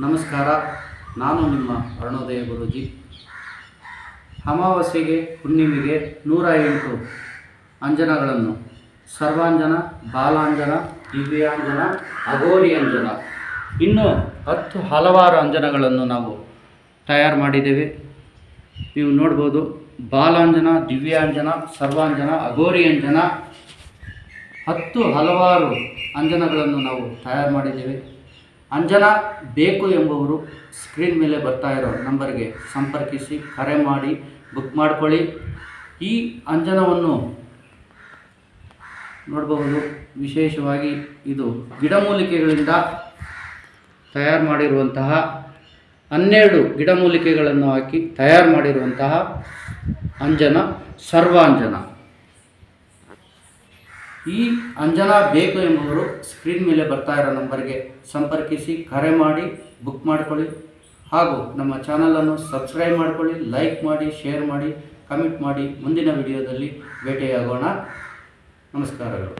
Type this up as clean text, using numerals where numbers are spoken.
ನಮಸ್ಕಾರ, ನಾನು ನಿಮ್ಮ ಅರುಣೋದಯ ಗುರೂಜಿ. ಅಮಾವಾಸ್ಯೆಗೆ ಹುಣ್ಣಿಮೆಗೆ 108 ಅಂಜನಗಳನ್ನು ಸರ್ವಾಂಜನ, ಬಾಲಾಂಜನ, ದಿವ್ಯಾಂಜನ, ಅಘೋರಿ ಅಂಜನ, ಇನ್ನೂ 10 ಹಲವಾರು ಅಂಜನಗಳನ್ನು ನಾವು ತಯಾರು ಮಾಡಿದ್ದೇವೆ. ನೀವು ನೋಡ್ಬೋದು, ಬಾಲಾಂಜನ, ದಿವ್ಯಾಂಜನ, ಸರ್ವಾಂಜನ, ಅಘೋರಿ ಅಂಜನ 10 ಹಲವಾರು ಅಂಜನಗಳನ್ನು ನಾವು ತಯಾರು ಮಾಡಿದ್ದೇವೆ. ಅಂಜನ ಬೇಕು ಎಂಬುವರು ಸ್ಕ್ರೀನ್ ಮೇಲೆ ಬರ್ತಾ ಇರೋ ನಂಬರ್ಗೆ ಸಂಪರ್ಕಿಸಿ, ಕರೆ ಮಾಡಿ ಬುಕ್ ಮಾಡಿಕೊಳ್ಳಿ. ಈ ಅಂಜನವನ್ನು ನೋಡಬಹುದು. ವಿಶೇಷವಾಗಿ ಇದು ಗಿಡಮೂಲಿಕೆಗಳಿಂದ ತಯಾರು ಮಾಡಿರುವಂತಹ 12 ಗಿಡಮೂಲಿಕೆಗಳನ್ನು ಹಾಕಿ ತಯಾರು ಮಾಡಿರುವಂತಹ ಅಂಜನ ಸರ್ವಾಂಜನ. ಈ ಅಂಜನ ಬೇಕು ಎಂಬುವರು ಸ್ಕ್ರೀನ್ ಮೇಲೆ ಬರ್ತಾ ಇರೋ ನಂಬರ್ಗೆ ಸಂಪರ್ಕಿಸಿ, ಕರೆ ಮಾಡಿ ಬುಕ್ ಮಾಡಿಕೊಳ್ಳಿ. ಹಾಗೂ ನಮ್ಮ ಚಾನಲನ್ನು ಸಬ್ಸ್ಕ್ರೈಬ್ ಮಾಡಿಕೊಳ್ಳಿ, ಲೈಕ್ ಮಾಡಿ, ಶೇರ್ ಮಾಡಿ, ಕಮೆಂಟ್ ಮಾಡಿ. ಮುಂದಿನ ವಿಡಿಯೋದಲ್ಲಿ ಭೇಟಿಯಾಗೋಣ. ನಮಸ್ಕಾರಗಳು.